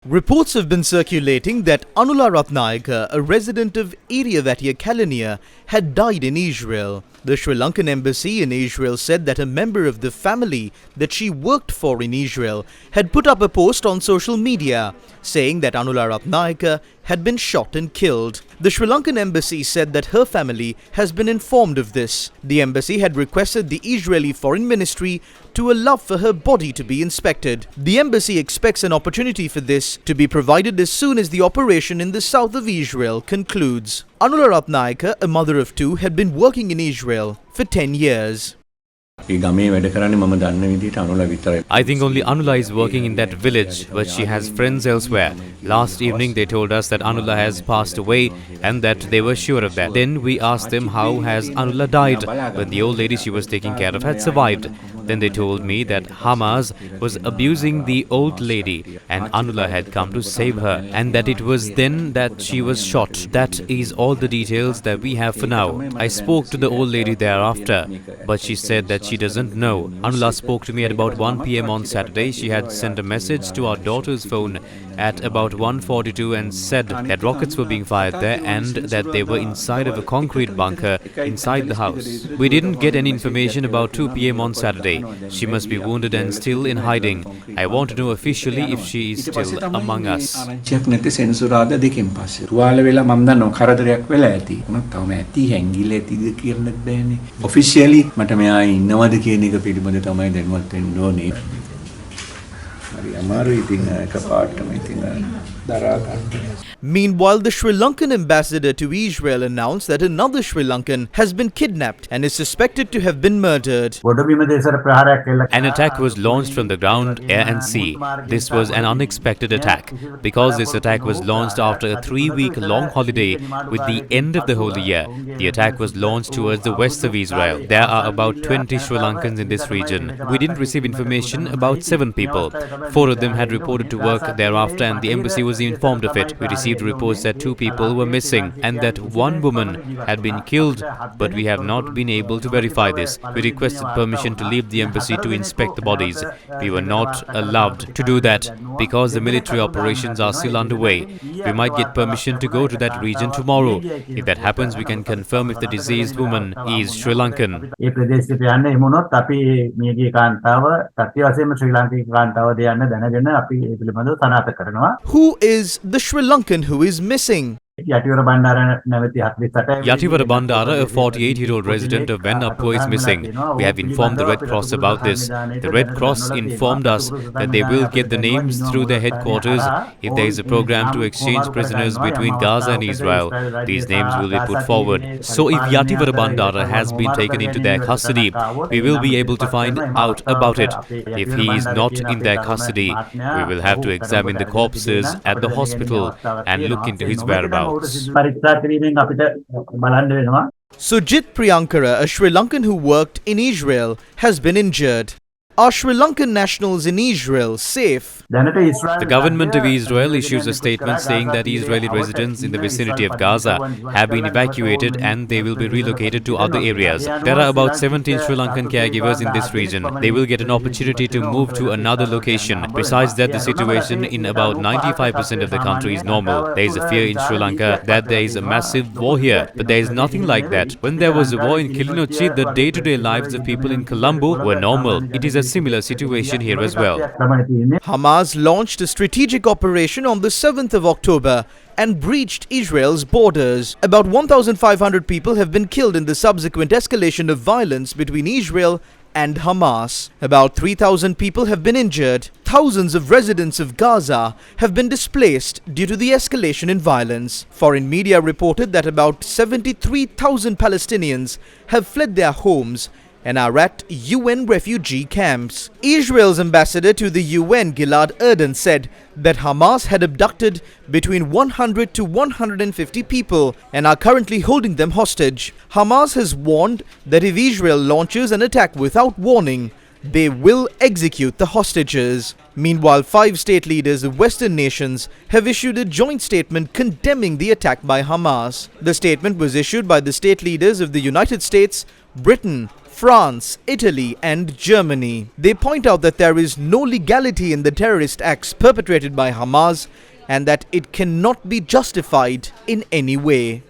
Reports have been circulating that Anula Ratnayaka, a resident of Eriyavattiya Kalaniya, had died in Israel. The Sri Lankan embassy in Israel said that a member of the family that she worked for in Israel had put up a post on social media saying that Anula Ratnayaka had been shot and killed. The Sri Lankan embassy said that her family has been informed of this. The embassy had requested the Israeli Foreign Ministry to allow for her body to be inspected. The embassy expects an opportunity for this to be provided as soon as the operation in the south of Israel concludes. Anula Ratnayaka, a mother of two, had been working in Israel for 10 years. I think only Anula is working in that village, but she has friends elsewhere. Last evening they told us that Anula has passed away and that they were sure of that. Then we asked them how has Anula died, but the old lady she was taking care of had survived. Then they told me that Hamas was abusing the old lady and Anula had come to save her and that it was then that she was shot. That is all the details that we have for now. I spoke to the old lady thereafter, but she said that she doesn't know. Anula spoke to me at about 1 p.m. on Saturday. She had sent a message to our daughter's phone at about 1:42 and said that rockets were being fired there and that they were inside of a concrete bunker inside the house. We didn't get any information about 2 p.m. on Saturday. She must be wounded and still in hiding. I want to know officially if she is still among us. Officially මට මෙයා ඉන්නවද කියන එක පිළිබඳව තමයි දැනුවත් වෙන්න ඕනේ. හරි අමාරුයි ඉතින් එකපාරටම ඉතින් දරා ගන්න. Meanwhile, the Sri Lankan ambassador to Israel announced that another Sri Lankan has been kidnapped and is suspected to have been murdered. An attack was launched from the ground, air and sea. This was an unexpected attack because this attack was launched after a 3-week-long holiday with the end of the holy year. The attack was launched towards the west of Israel. There are about 20 Sri Lankans in this region. We didn't receive information about 7 people. 4 of them had reported to work thereafter and the embassy was informed of it. We received reports that 2 people were missing and that 1 woman had been killed, but we have not been able to verify this. We requested permission to leave the embassy to inspect the bodies. We were not allowed to do that because the military operations are still underway. We might get permission to go to that region tomorrow. If that happens, we can confirm if the deceased woman is Sri Lankan. Who is the Sri Lankan who is missing? Yatiwara Bandara, a 48-year-old resident of Venapur, is missing. We have informed the Red Cross about this. The Red Cross informed us that they will get the names through their headquarters if there is a program to exchange prisoners between Gaza and Israel. These names will be put forward. So if Yatiwara Bandara has been taken into their custody, we will be able to find out about it. If he is not in their custody, we will have to examine the corpses at the hospital and look into his whereabouts. Sujit Priyankara, a Sri Lankan who worked in Israel, has been injured. Are Sri Lankan nationals in Israel safe? The government of Israel issues a statement saying that Israeli residents in the vicinity of Gaza have been evacuated and they will be relocated to other areas. There are about 17 Sri Lankan caregivers in this region. They will get an opportunity to move to another location. Besides that, the situation in about 95% of the country is normal. There is a fear in Sri Lanka that there is a massive war here, but there is nothing like that. When there was a war in Kilinochchi, the day-to-day lives of people in Colombo were normal. It is a similar situation here as well. Hamas launched a strategic operation on the 7th of October and breached Israel's borders. About 1,500 people have been killed in the subsequent escalation of violence between Israel and Hamas. About 3,000 people have been injured. Thousands of residents of Gaza have been displaced due to the escalation in violence. Foreign media reported that about 73,000 Palestinians have fled their homes and are at UN refugee camps. Israel's ambassador to the UN, Gilad Erdan, said that Hamas had abducted between 100 to 150 people and are currently holding them hostage. Hamas has warned that if Israel launches an attack without warning, they will execute the hostages. Meanwhile, 5 state leaders of Western nations have issued a joint statement condemning the attack by Hamas. The statement was issued by the state leaders of the United States, Britain, France, Italy and Germany. They point out that there is no legality in the terrorist acts perpetrated by Hamas and that it cannot be justified in any way.